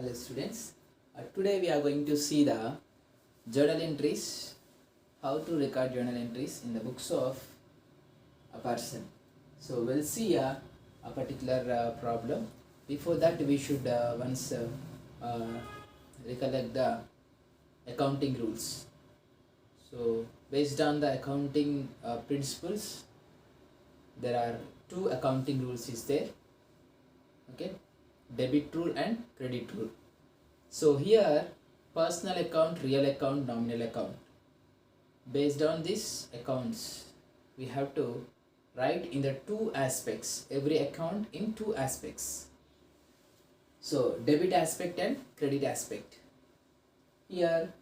Hello students, today we are going to see the journal entries, how to record journal entries in the books of a person. So we'll see a particular problem. Before that we should once recollect the accounting rules. So based on the accounting principles, there are two accounting rules is there. Okay, debit rule and credit rule. So here personal account, real account, nominal account. Based on these accounts, we have to write in the two aspects, every account in two aspects. So debit aspect and credit aspect. Here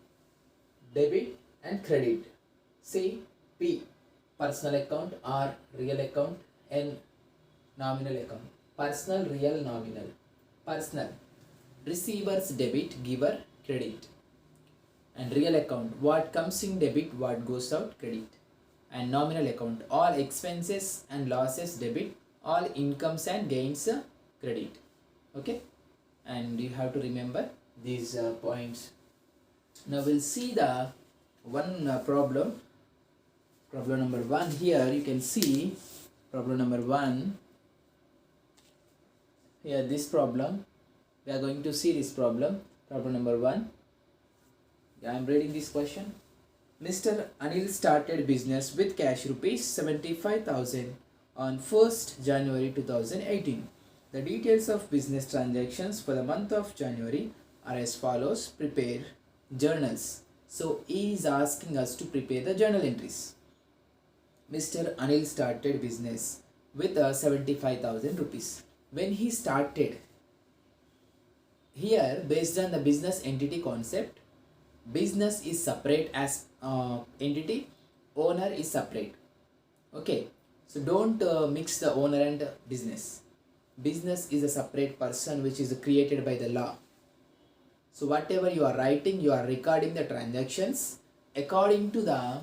debit and credit. See P personal account, R real account, N nominal account. Personal, real, nominal. Personal, receivers debit, giver credit. And real account, what comes in debit, what goes out credit. And nominal account, all expenses and losses debit, all incomes and gains credit. Okay, and you have to remember these points. Now we'll see the one problem number 1. Here you can see problem number 1. Here this problem, we are going to see this problem number 1. I am reading this question. Mr. Anil started business with cash rupees 75,000 on 1st January 2018. The details of business transactions for the month of January are as follows. Prepare journals. So he is asking us to prepare the journal entries. Mr. Anil started business with 75,000 rupees. When he started, here based on the business entity concept, business is separate as entity, owner is separate. Okay, so don't mix the owner and business. Business is a separate person which is created by the law. So whatever you are writing, you are recording the transactions according to the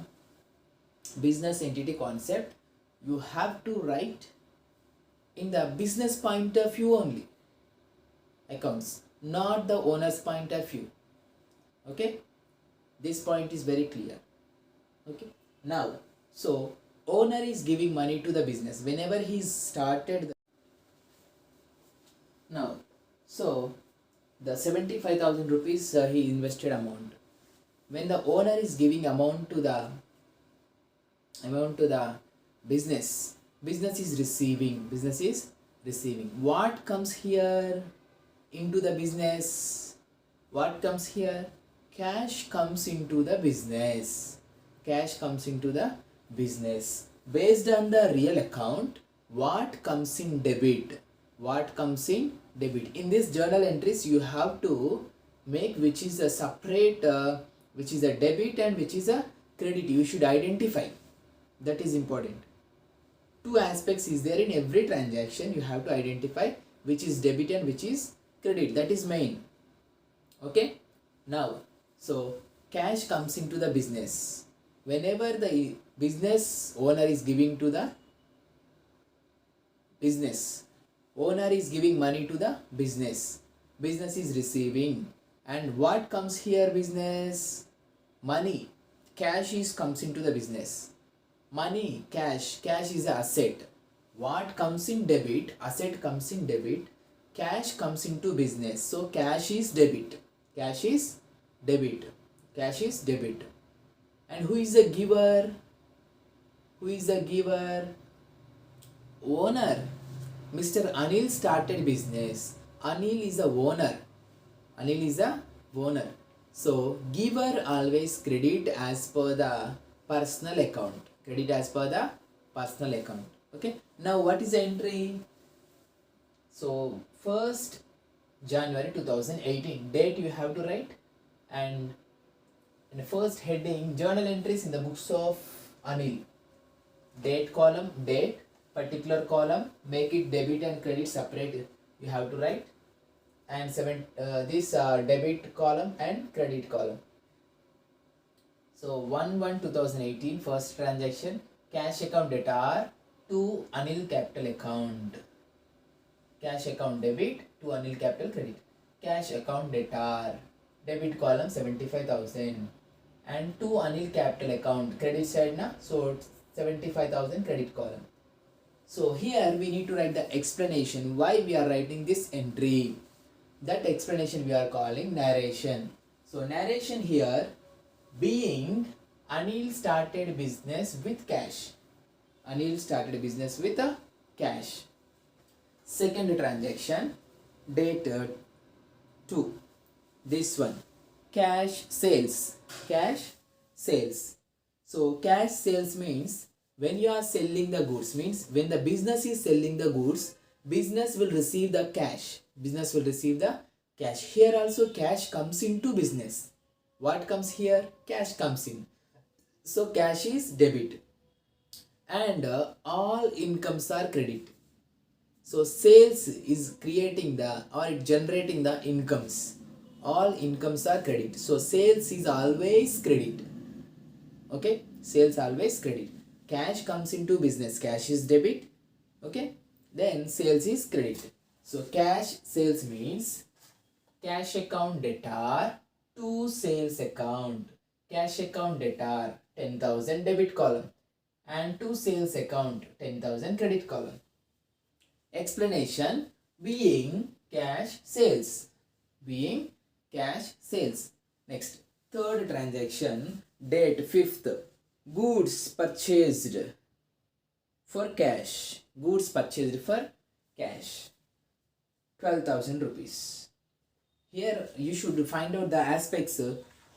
business entity concept. You have to write in the business point of view only accounts, not the owner's point of view. Okay, this point is very clear. Okay, now so owner is giving money to the business whenever he started now. So the 75,000 rupees he invested amount, when the owner is giving amount to the business is receiving. What comes here into the business? What comes here? Cash comes into the business. Based on the real account, what comes in debit? In this journal entries, you have to make which is a separate, which is a debit and which is a credit. You should identify. That is important. Two aspects is there in every transaction. You have to identify which is debit and which is credit. That is main. Okay, now so cash comes into the business whenever the business owner is giving to the business. Owner is giving money to the business is receiving. And what comes here? Business, money, cash comes into the business. Money, cash is an asset. What comes in debit? Asset comes in debit. Cash comes into business. So cash is debit. And who is the giver? Owner. Mr. Anil started business. Anil is the owner. So giver always credit as per the personal account. Okay, now what is the entry? So 1st January 2018, date you have to write, and in the first heading, journal entries in the books of Anil. Date column, date, particular column, make it debit and credit separate, you have to write. And this debit column and credit column. So 1/1/2018, first transaction, cash account debtor to Anil capital account. Cash account debit to Anil capital credit. cash account debtor, debit column 75,000, and to Anil capital account, credit side na, so 75,000 credit column. So here we need to write the explanation why we are writing this entry. That explanation we are calling narration. So narration here being Anil started business with cash. Anil started business with a cash. Second transaction, date 2. This one, cash sales. Cash sales. So cash sales means when you are selling the goods, means when the business is selling the goods, business will receive the cash. Business will receive the cash. Here also cash comes into business. What comes here? Cash comes in. So cash is debit. And all incomes are credit. So sales is creating the or generating the incomes. All incomes are credit. So sales is always credit. Okay, sales always credit. Cash comes into business. Cash is debit. Okay, then sales is credit. So cash sales means cash account debtor to sales account. Cash account debtor 10,000 debit column and to sales account 10,000 credit column. Explanation being cash sales. Being cash sales. Next, third transaction, date 5th. Goods purchased for cash. Goods purchased for cash. 12,000 rupees. Here you should find out the aspects.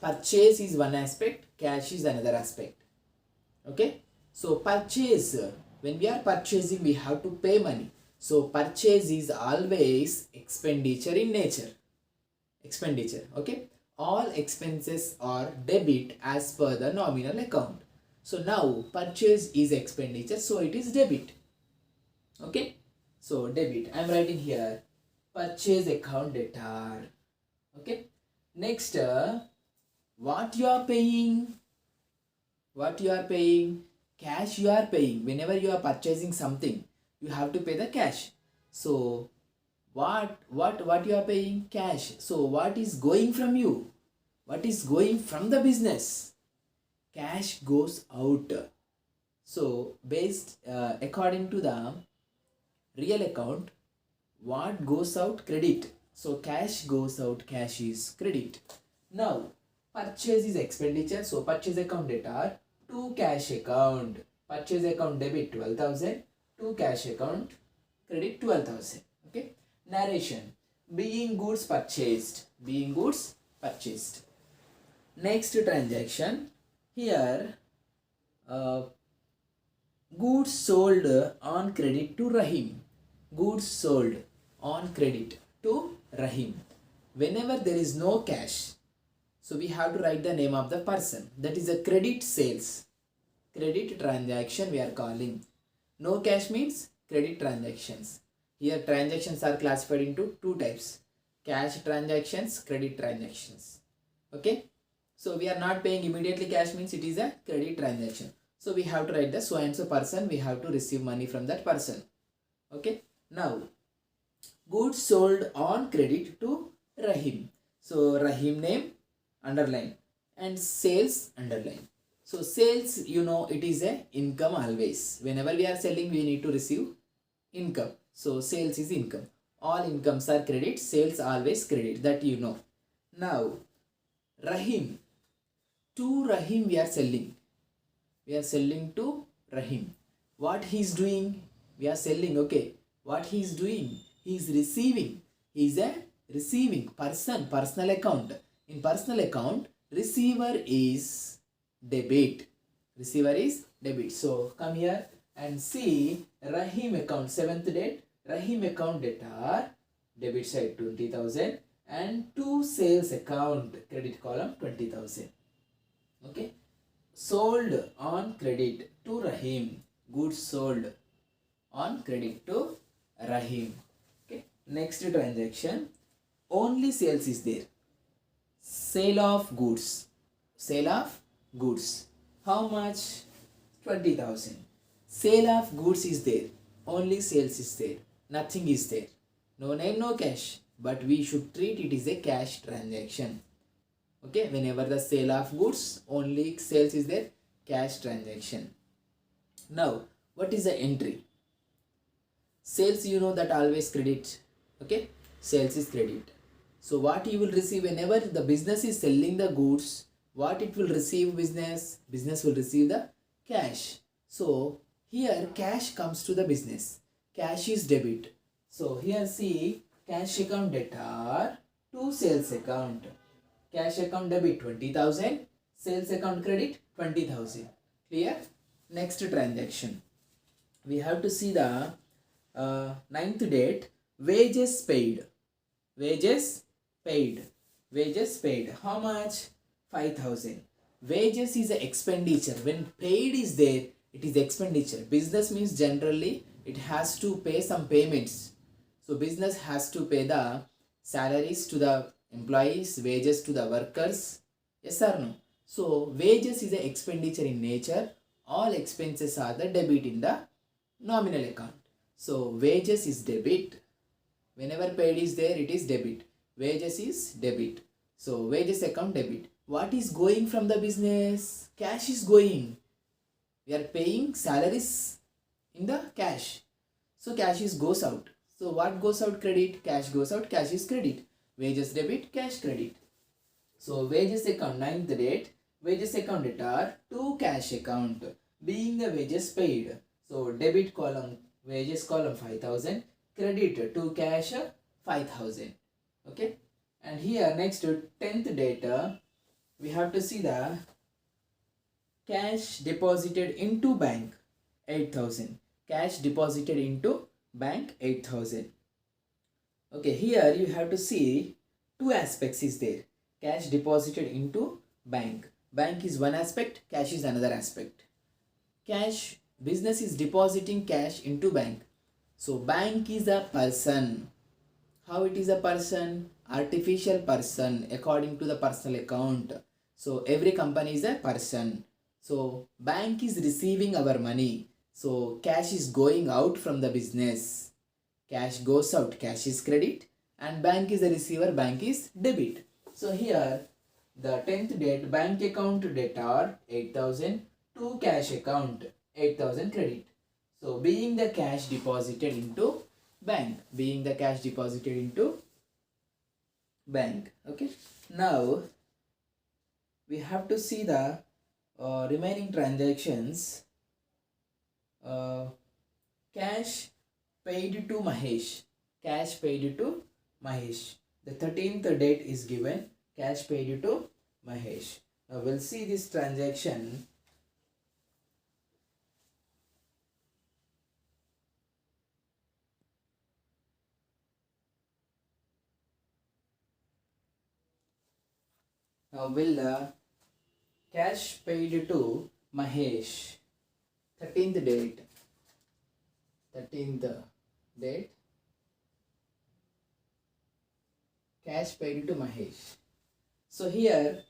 Purchase is one aspect, cash is another aspect. Okay. So purchase, when we are purchasing we have to pay money. So purchase is always expenditure in nature. Expenditure. Okay. All expenses are debit as per the nominal account. So now purchase is expenditure, so it is debit. Okay. So debit. I am writing here purchase account debtor. Okay. Next, what you are paying? What you are paying? Cash you are paying. Whenever you are purchasing something, you have to pay the cash. So what you are paying? Cash. So what is going from you? What is going from the business? Cash goes out. So based according to the real account, what goes out? Credit. So cash goes out, cash is credit. Now purchase is expenditure, so purchase account debtor to cash account. Purchase account debit 12,000 to cash account credit 12,000. Okay. Narration being goods purchased. Being goods purchased. Next transaction, here goods sold on credit to Rahim. Goods sold on credit to Rahim. Whenever there is no cash, so we have to write the name of the person. That is a credit sales. Credit transaction we are calling. No cash means credit transactions. Here transactions are classified into two types. Cash transactions, credit transactions. Okay. So we are not paying immediately cash means it is a credit transaction. So we have to write the so and so person. We have to receive money from that person. Okay. Now goods sold on credit to Rahim. So Rahim name underline and sales underline. So sales, you know, it is a income always. Whenever we are selling, we need to receive income. So sales is income. All incomes are credit. Sales always credit. That you know. Now Rahim. To Rahim we are selling. We are selling to Rahim. What he is doing? We are selling. Okay. What he is doing? He is receiving. He is a receiving person. Personal account. In personal account, receiver is debit. Receiver is debit. So come here and see Rahim account 7th date. Rahim account debtor, debit side 20,000 and to sales account credit column 20,000. Okay. Sold on credit to Rahim. Goods sold on credit to Rahim. Okay. Next transaction. Only sales is there. Sale of goods. Sale of goods. How much? 20,000. Sale of goods is there. Only sales is there. Nothing is there. No name, no cash. but we should treat it as a cash transaction. Okay, whenever the sale of goods, only sales is there, cash transaction. Now, what is the entry? Sales, you know that always credit. Okay, sales is credit. So what you will receive whenever the business is selling the goods, what it will receive business will receive the cash. So here cash comes to the business, cash is debit. So here see, cash account debtor to sales account, cash account debit 20,000, sales account credit 20,000. Clear? Next transaction, we have to see the ninth date, wages paid. Wages paid. Wages paid. How much? 5,000. Wages is an expenditure. When paid is there, it is expenditure. Business means generally it has to pay some payments. So business has to pay the salaries to the employees, wages to the workers. Yes or no? So wages is an expenditure in nature. All expenses are the debit in the nominal account. So wages is debit. Whenever paid is there, it is debit. Wages is debit. So wages account debit. What is going from the business? Cash is going. We are paying salaries in the cash. So cash is goes out. So what goes out? Credit. Cash goes out. Cash is credit. Wages debit. Cash credit. So wages account ninth date. Wages account debtor to cash account. Being the wages paid. So debit column, wages column 5,000, credit to cash 5,000. Okay, and here next 10th data, we have to see the cash deposited into bank 8,000. Cash deposited into bank 8,000. Okay, here you have to see two aspects is there. Cash deposited into bank. Bank is one aspect, cash is another aspect. Cash, business is depositing cash into bank. So bank is a person. How it is a person? Artificial person according to the personal account. So every company is a person. So bank is receiving our money. So cash is going out from the business. Cash goes out, cash is credit, and bank is the receiver, bank is debit. So here the 10th date, bank account debtor 8,000 to cash account 8,000 credit. So being the cash deposited into bank, being the cash deposited into bank. Okay, now we have to see the remaining transactions. Cash paid to Mahesh. Cash paid to Mahesh. The 13th date is given. Cash paid to Mahesh. Now we'll see this transaction. Now will cash paid to Mahesh. 13th date. 13th date. Cash paid to Mahesh. So here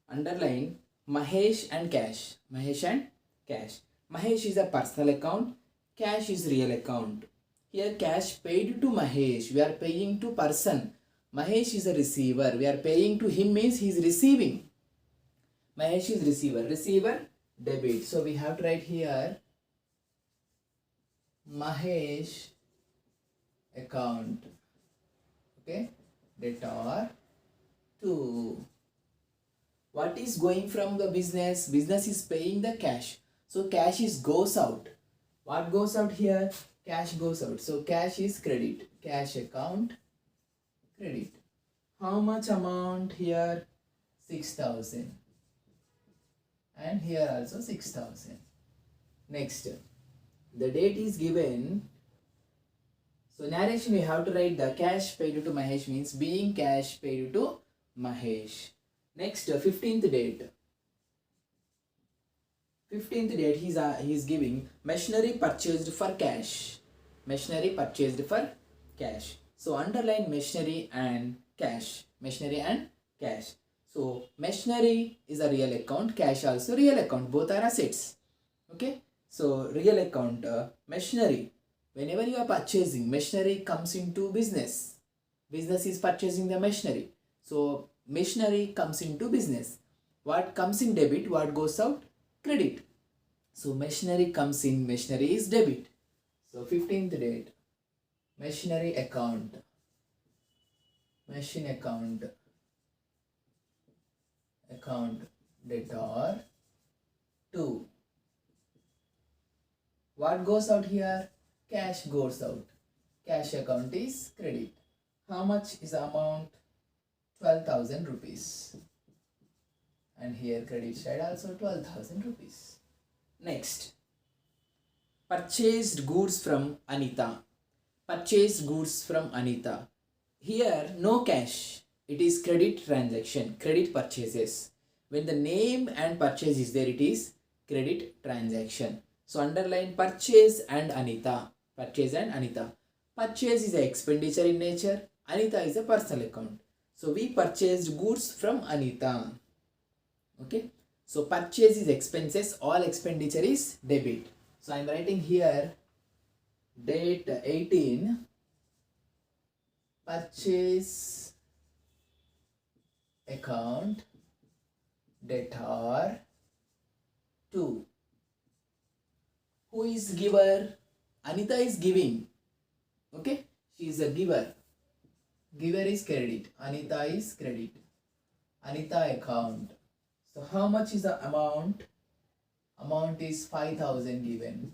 underline Mahesh and cash. Mahesh and cash. Mahesh is a personal account. Cash is real account. Here cash paid to Mahesh. We are paying to person. Mahesh is a receiver. We are paying to him means he is receiving. Mahesh is receiver. Receiver debit. So we have to write here Mahesh account. Okay. Debtor to. What is going from the business? Business is paying the cash. So cash is goes out. What goes out here? Cash goes out. So cash is credit. Cash account credit. How much amount here? 6,000. And here also 6,000. Next, the date is given. So narration we have to write the cash paid to Mahesh means being cash paid to Mahesh. Next, 15th date. 15th date he is giving machinery purchased for cash. Machinery purchased for cash. So underline machinery and cash. Machinery and cash. So machinery is a real account. Cash also real account. Both are assets. Okay. So real account machinery. Whenever you are purchasing, machinery comes into business. Business is purchasing the machinery. So machinery comes into business. What comes in debit, what goes out? Credit. So machinery comes in, machinery is debit. So 15th date, machinery account, machine account debtor 2. What goes out here? Cash goes out. Cash account is credit. How much is the amount? 12,000 rupees. And here credit side also 12,000 rupees. Next, purchased goods from Anita. Purchased goods from Anita. Here no cash. It is credit transaction, credit purchases. When the name and purchase is there, it is credit transaction. So underline purchase and Anita. Purchase and Anita. Purchase is an expenditure in nature. Anita is a personal account. So we purchased goods from Anita. Okay. So purchase is expenses. All expenditure is debit. So I am writing here date 18. Purchase account debtor 2. Who is giver? Anita is giving. Okay, she is a giver. Giver is credit. Anita is credit. Anita account. So how much is the amount? Amount is 5,000 given.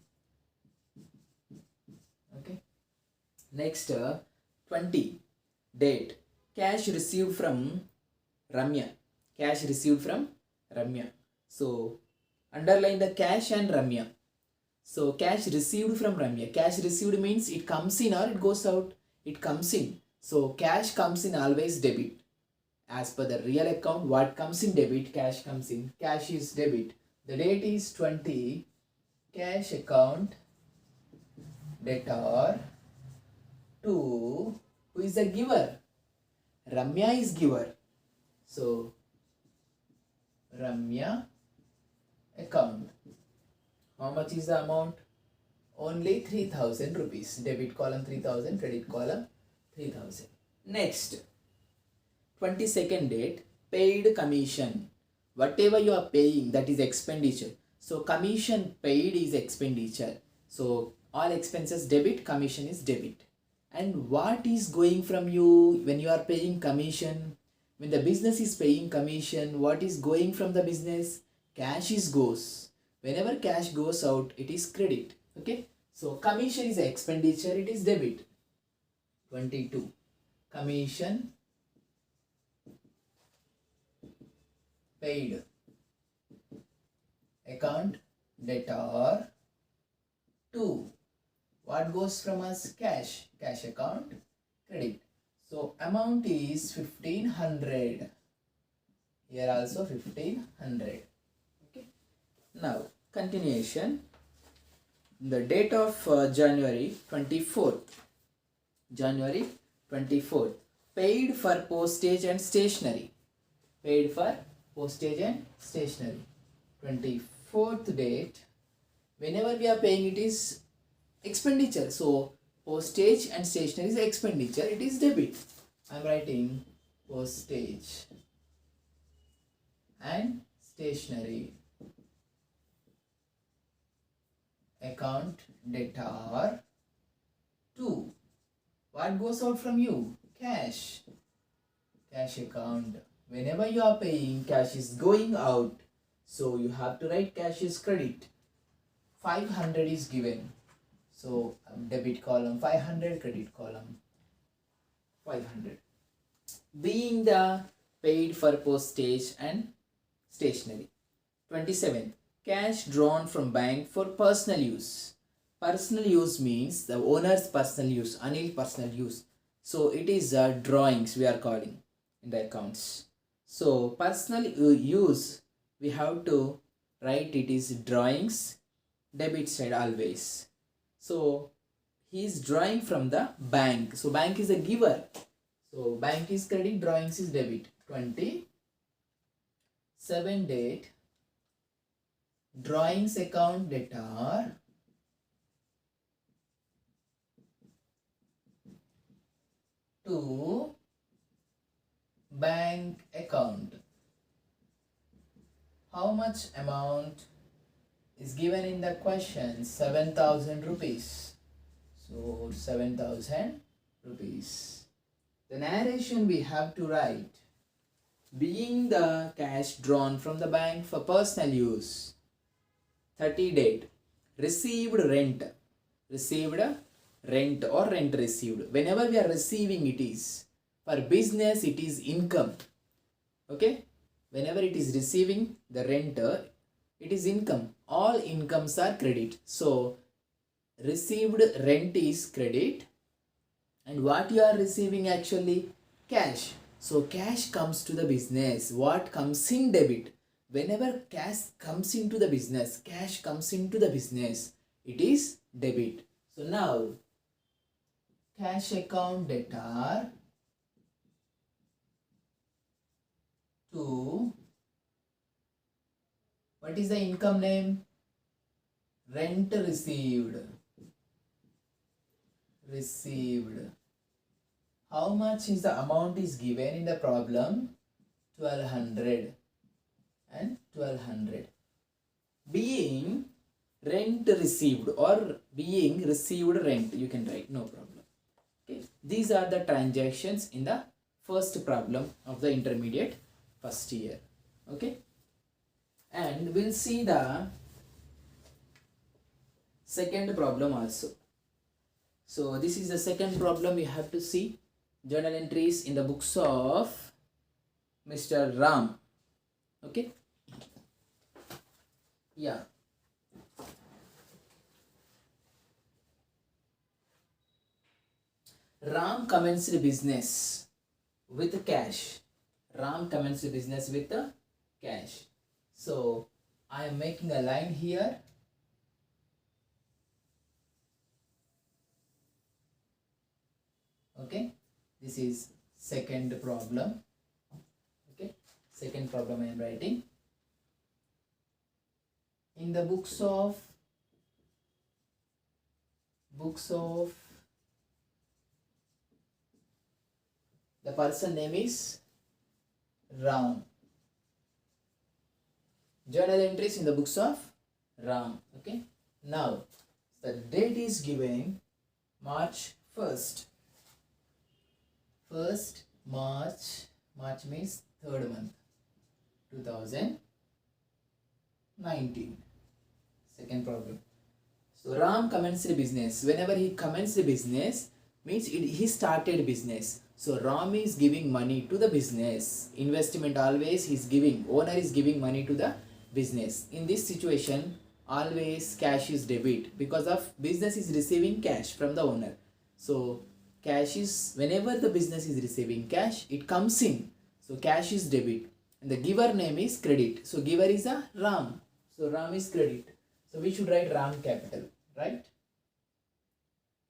Okay. Next, 20. Date. Cash received from Ramya. Cash received from Ramya. So underline the cash and Ramya. So cash received from Ramya. Cash received means it comes in or it goes out. It comes in. So cash comes in always debit. As per the real account, what comes in debit, cash comes in. Cash is debit. The date is 20. Cash account debtor 2. Who is the giver? Ramya is giver. So Ramya account. How much is the amount? Only 3,000 rupees. Debit column 3,000, credit column 3,000. Next, 22nd date, paid commission. Whatever you are paying, that is expenditure. So commission paid is expenditure. So all expenses debit, commission is debit. And what is going from you when you are paying commission? When the business is paying commission, what is going from the business? Cash is goes. Whenever cash goes out, it is credit. Okay. So commission is expenditure, it is debit. 22. Commission paid. Account debtor 2. What goes from us? Cash. Cash account credit. So amount is 1,500. Here also 1,500. Okay. Now continuation. The date of January 24th. January 24th. Paid for postage and stationery. Paid for postage and stationery. 24th date. Whenever we are paying, it is expenditure. So postage and stationery is expenditure. It is debit. I am writing postage and stationery. Account debtor 2. What goes out from you? Cash. Cash account. Whenever you are paying, cash is going out. So you have to write cash is credit. 500 is given. So debit column 500, credit column 500. Being the paid for postage and stationery. 27. Cash drawn from bank for personal use. Personal use means the owner's personal use, Anil personal use. So it is drawings we are calling in the accounts. So personal use, we have to write it is drawings, debit side always. So he is drawing from the bank. So bank is a giver. So bank is credit, drawings is debit. 27 date. Drawings account debtor 2. bank account. How much amount is given in the question? 7,000 rupees. So 7,000 rupees. The narration we have to write. Being the cash drawn from the bank for personal use. 30 date. Received rent. Received rent or rent received. Whenever we are receiving it is. For business it is income. Okay. Whenever it is receiving the rent, it is income. All incomes are credit. So received rent is credit. And what you are receiving actually? Cash. So cash comes to the business. What comes in debit? Whenever cash comes into the business, cash comes into the business, it is debit. So now, cash account debtor to, what is the income name? Rent received. Received. How much is the amount is given in the problem? 1200 and 1200. Being rent received or being received rent, you can write, no problem. Okay, these are the transactions in the first problem of the intermediate first year. Okay, and we'll see the second problem also. So this is the second problem. You have to see journal entries in the books of Mr. Ram. Okay, yeah. Ram commenced business with cash. Ram commenced business with cash. So I am making a line here. Okay, this is second problem. Okay, second problem I am writing. In the books of the person name is Ram. Journal entries in the books of Ram. Okay, now the date is given March 1st. March means third month, 2019. Second problem. So Ram commenced business. Whenever he commenced business, means he started business. So Ram is giving money to the business. Investment always he's giving. Owner is giving money to the business. In this situation, always cash is debit because of business is receiving cash from the owner. So cash is, whenever the business is receiving cash, it comes in. So cash is debit. And the giver name is credit. So giver is a Ram. So Ram is credit. So we should write Ram capital, right?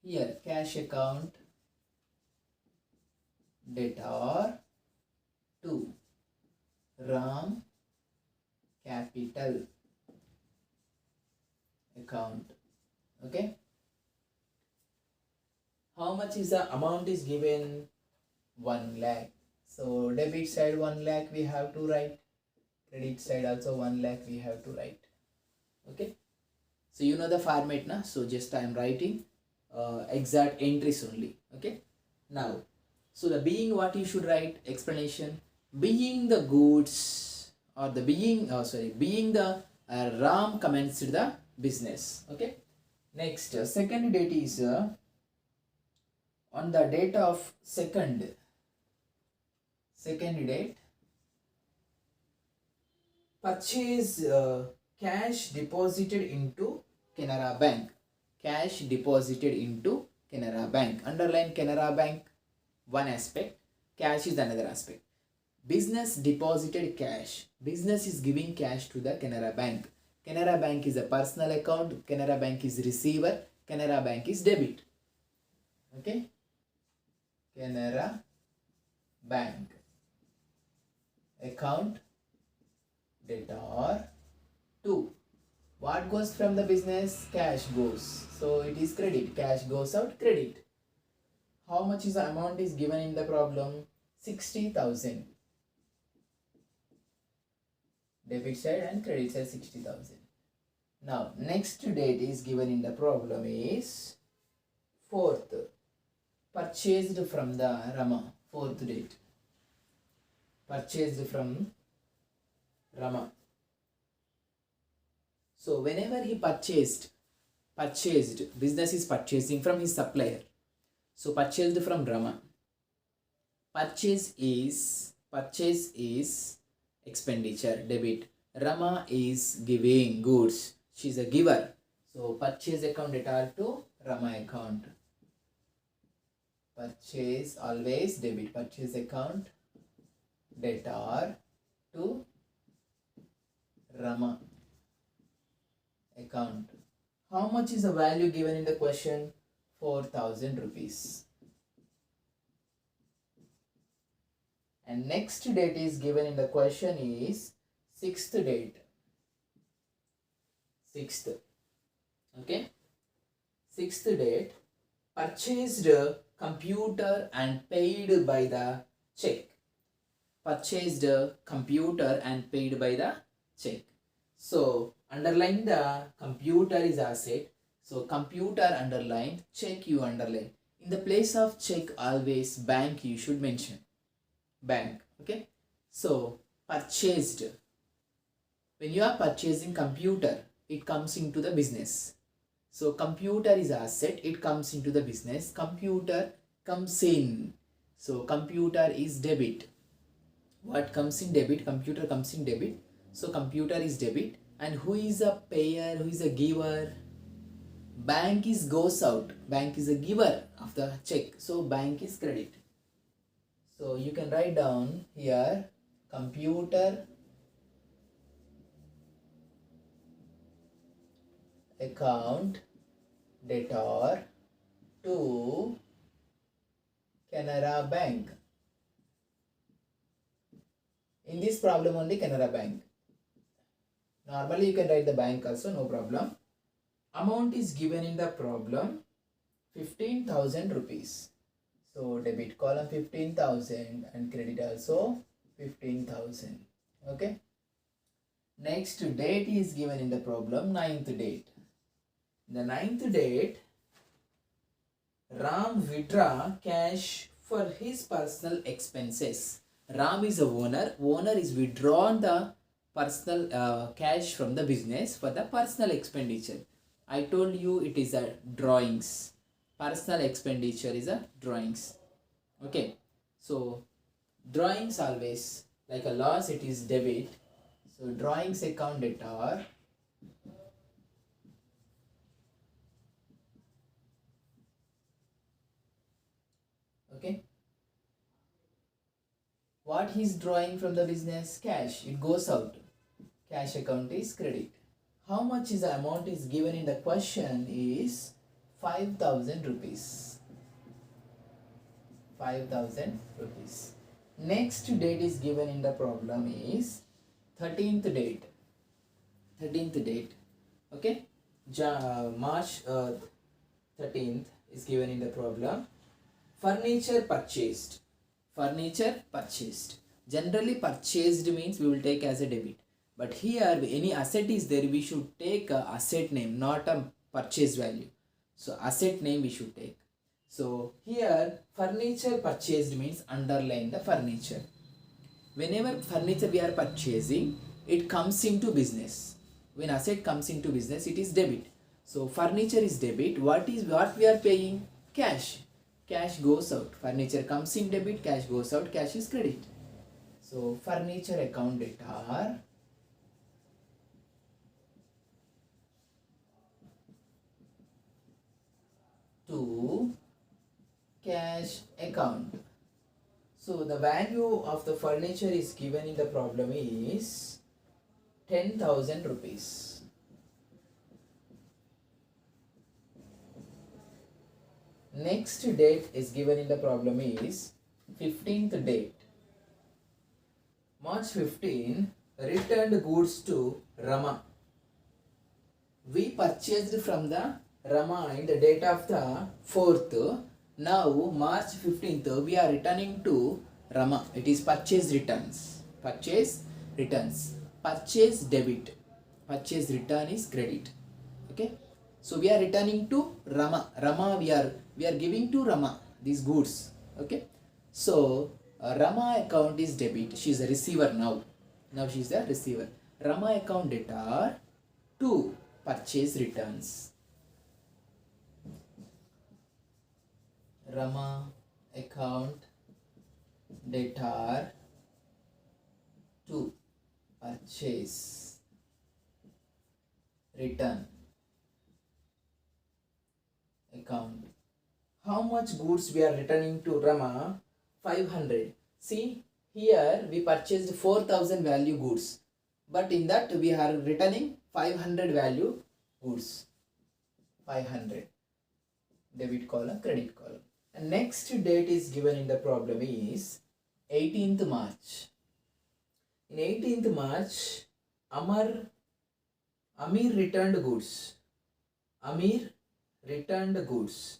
Here, cash account debtor to Ram capital account. Okay. How much is the amount is given? 1 lakh. So debit side 1 lakh we have to write. Credit side also 1 lakh we have to write. Okay. So you know the format na. So just I am writing exact entries only. Okay. Now, so the being, what you should write? Explanation. Being the goods or the being the Ram commenced the business. Okay. Next, second date is on the date of second date, purchase cash deposited into Canara Bank. Cash deposited into Canara Bank. Underline Canara Bank, one aspect. Cash is another aspect. Business deposited cash. Business is giving cash to the Canara Bank. Canara Bank is a personal account. Canara Bank is receiver. Canara Bank is debit. Okay. Canara Bank account debtor to, what goes from the business? Cash goes. So it is credit. Cash goes out, credit. How much is the amount is given in the problem? 60,000. Debit side and credit side 60,000. Now next date is given in the problem is 4th. Purchased from the Rama. 4th date. Purchased from Rama. So whenever he purchased, business is purchasing from his supplier. So purchased from Rama. Purchase is expenditure, debit. Rama is giving goods. She is a giver. So purchase account debit to Rama account. Purchase always debit. Purchase account debtor to Rama account. How much is the value given in the question? 4,000 rupees. And next date is given in the question is 6th date. 6th. Okay. 6th date. Purchased computer and paid by the check. Purchased computer and paid by the check. So underline the computer is asset. So computer underline, check you underline. In the place of check always bank you should mention. Bank. Okay. So purchased. When you are purchasing computer, it comes into the business. So computer is asset, it comes into the business. Computer comes in. So computer is debit. What comes in debit? Computer comes in debit. So computer is debit. And who is a payer? Who is a giver? Bank is goes out. Bank is a giver of the check. So bank is credit. So you can write down here computer account debtor to Canara Bank. In this problem only Canara Bank. Normally you can write the bank also, no problem. Amount is given in the problem 15,000 rupees. So debit column 15,000 and credit also 15,000. Okay. Next date is given in the problem 9th date. The 9th date, Ram withdraw cash for his personal expenses. Ram is a owner. Owner is withdrawn the personal cash from the business for the personal expenditure. I told you it is a drawings. Personal expenditure is a drawings. Okay. So drawings always like a loss it is debit. So drawings account debtor. Okay. What he is drawing from the business? Cash. It goes out. Cash account is credit. How much is the amount is given in the question is 5,000 rupees. 5,000 rupees. Next date is given in the problem is 13th date. 13th date. Okay. March 13th is given in the problem. Furniture purchased. Furniture purchased. Generally purchased means we will take as a debit. But here any asset is there, we should take a asset name, not a purchase value. So asset name we should take. So here furniture purchased means underline the furniture. Whenever furniture we are purchasing, it comes into business. When asset comes into business, it is debit. So furniture is debit. What we are paying? Cash. Cash goes out. Furniture comes in debit, cash goes out, cash is credit. So furniture account debtor to cash account. So the value of the furniture is given in the problem is 10,000 rupees. Next date is given in the problem is 15th date. March 15, returned goods to Rama. We purchased from the Rama in the date of the 4th. Now March 15th we are returning to Rama. It is purchase returns. Purchase returns. purchase debit, purchase return is credit. Okay, so we are returning to Rama, we are giving to Rama these goods. Okay, so Rama account is debit, she is a receiver now she is the receiver. Rama account debtor to purchase returns. Rama account debtor to purchase return account. How much goods we are returning to Rama? 500. See, here we purchased 4000 value goods, but in that we are returning 500 value goods. 500. Debit column, credit column. And next date is given in the problem is 18th March. In 18th March, Amir returned goods. Amir returned goods.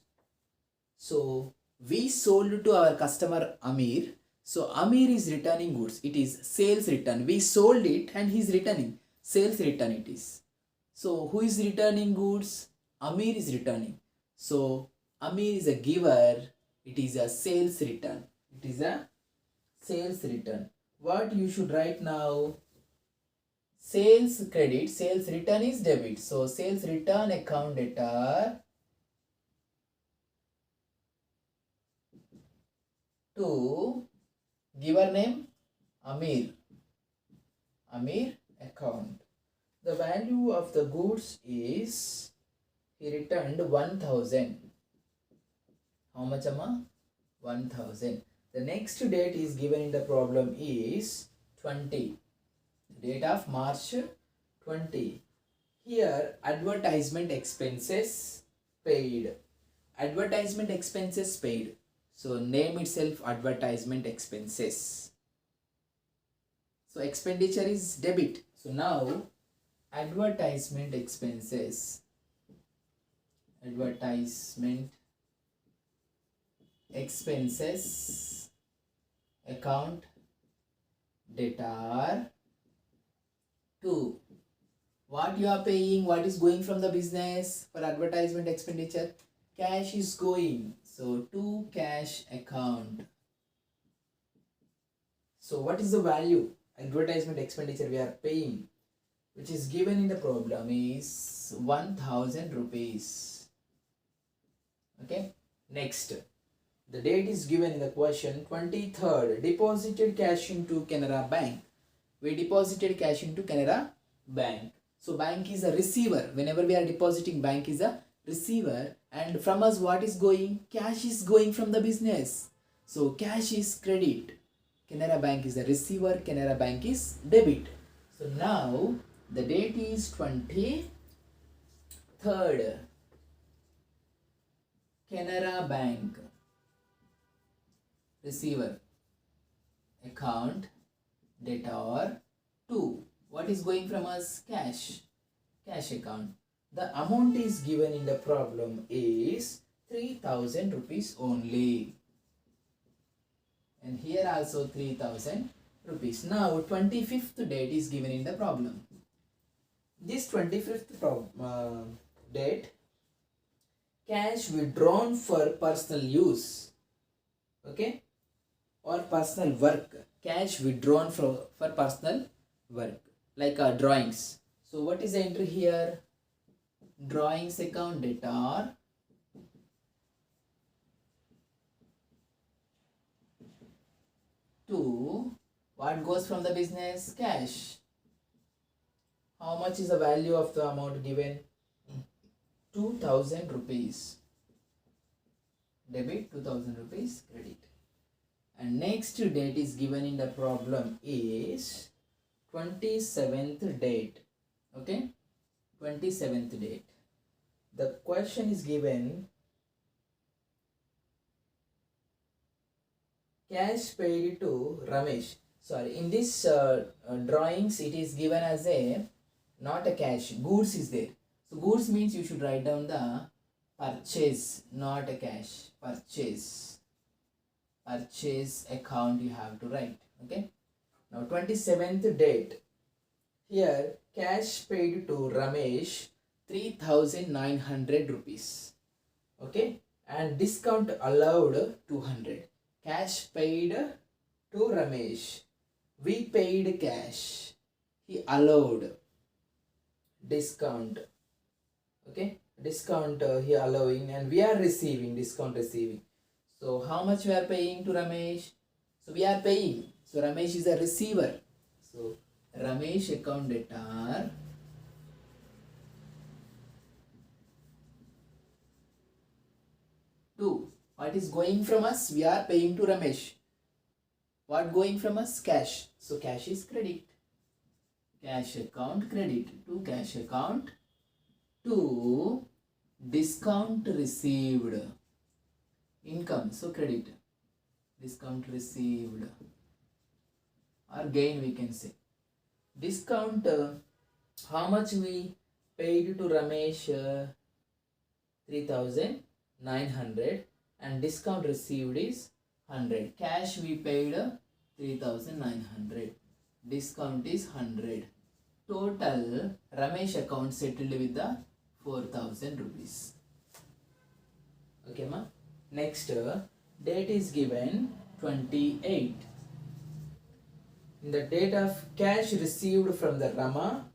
So we sold to our customer Amir. So Amir is returning goods. It is sales return. We sold it and he is returning. Sales return it is. So who is returning goods? Amir is returning. So Amir is a giver. It is a sales return. It is a sales return. What you should write now? Sales credit, sales return is debit. So sales return account debtor to giver name Amir. Amir account. The value of the goods is he returned 1000. How much amma? 1000. The next date is given in the problem is 20. Date of March 20. Here advertisement expenses paid. Advertisement expenses paid. So name itself advertisement expenses. So expenditure is debit. So now advertisement expenses. Advertisement expenses account debtor to what you are paying, what is going from the business for advertisement expenditure? Cash is going. So to cash account. So what is the value advertisement expenditure we are paying, which is given in the problem is 1000 rupees. Okay. Next, the date is given in the question 23rd. Deposited cash into Canara Bank. We deposited cash into Canara Bank. So bank is a receiver. Whenever we are depositing, bank is a receiver, and from us what is going? Cash is going from the business. So cash is credit. Canara Bank is a receiver. Canara Bank is debit. So now the date is 23rd. Canara Bank receiver account debtor to what is going from us? Cash account. The amount is given in the problem is 3000 rupees only, and here also 3000 rupees. Now 25th date is given in the problem. This 25th date, cash withdrawn for personal use, okay, or personal work. Cash withdrawn for personal work, like drawings. So what is the entry here? Drawings account debtor to what goes from the business? Cash. How much is the value of the amount given? 2000 rupees. Debit 2000 rupees, credit. And next date is given in the problem is 27th date. Okay, 27th date. The question is given cash paid to Ramesh. Sorry, in this drawings it is given as a not a cash, goods is there. So goods means you should write down the purchase, not a cash. Purchase account you have to write. Okay. Now 27th date. Here cash paid to Ramesh 3,900 rupees. Okay, and discount allowed 200. Cash paid to Ramesh. We paid cash. He allowed discount. Okay, discount he allowing, and we are receiving discount receiving. So how much we are paying to Ramesh? So we are paying. So Ramesh is a receiver. So Ramesh account debtor to what is going from us? We are paying to Ramesh. What going from us? Cash. So cash is credit. Cash account credit to cash account to discount received income. So credit. Discount received or gain we can say. Discount how much we paid to Ramesh 3,900 and discount received is 100. Cash we paid 3,900. Discount is 100. Total Ramesh account settled with the 4,000 rupees. Okay ma. Next date is given 28. In the date of cash received from the Rama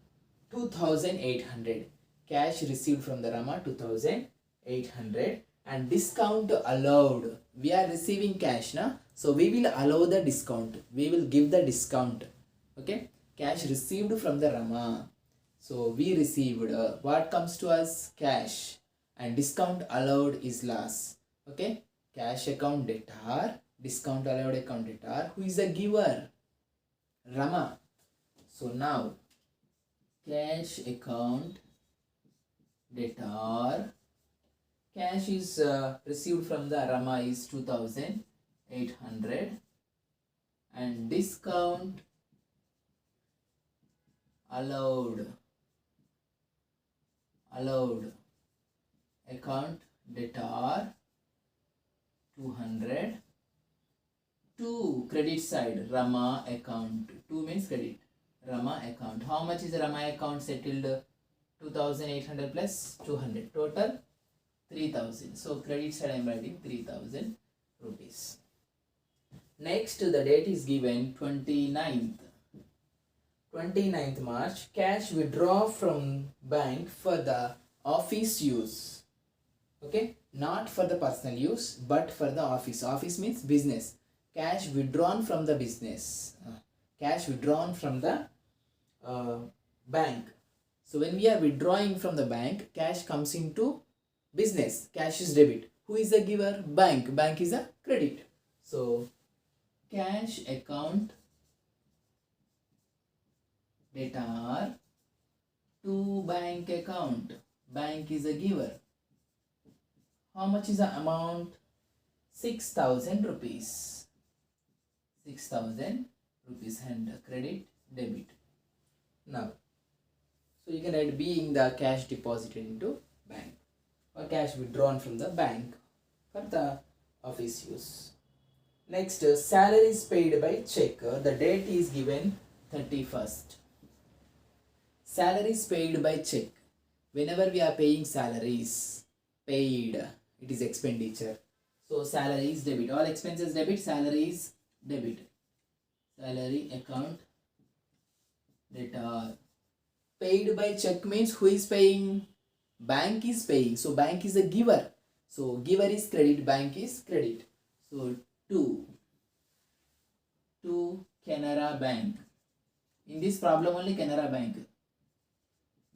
2,800. Cash received from the Rama 2,800 and discount allowed. We are receiving cash na, so we will allow the discount. We will give the discount. Okay, cash received from the Rama. So we received what comes to us? Cash, and discount allowed is loss. Okay, cash account debtor, discount allowed account debtor. Who is the giver? Rama. So now cash account debtor, cash is received from the Rama is 2,800 and discount allowed account debtor 200 to credit side Rama account. 2 means credit. Rama account. How much is the Rama account settled? 2,800 plus 200. Total 3,000. So credit side I am writing 3,000 rupees. Next the date is given 29th. 29th March. Cash withdraw from bank for the office use. Okay, not for the personal use but for the office. Office means business. Cash withdrawn from the business. Cash withdrawn from the bank. So when we are withdrawing from the bank, cash comes into business. Cash is debit. Who is the giver? Bank. Bank is a credit. So cash account debtor to bank account. Bank is a giver. How much is the amount? 6,000 rupees. 6,000 rupees and credit debit. Now, so you can write being the cash deposited into bank or cash withdrawn from the bank for the office use. Next, salary is paid by check. The date is given 31st. Salary is paid by check. Whenever we are paying salaries, paid, it is expenditure. So salary is debit. All expenses debit, salary is debit. Salary account debtor. Paid by check means who is paying? Bank is paying. So bank is a giver. So giver is credit, bank is credit. So to Canara Bank. In this problem only Canara Bank.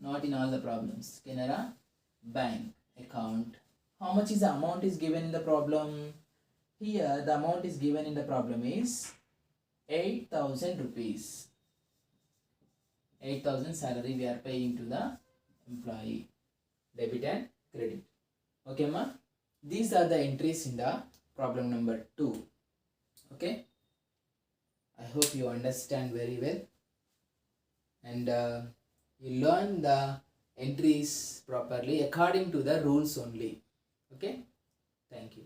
Not in all the problems. Canara Bank account. How much is the amount is given in the problem? Here the amount is given in the problem is 8,000 rupees. 8,000 salary we are paying to the employee. Debit and credit. Okay ma? These are the entries in the problem number 2. Okay? I hope you understand very well. And you learn the entries properly according to the rules only. Okay? Thank you.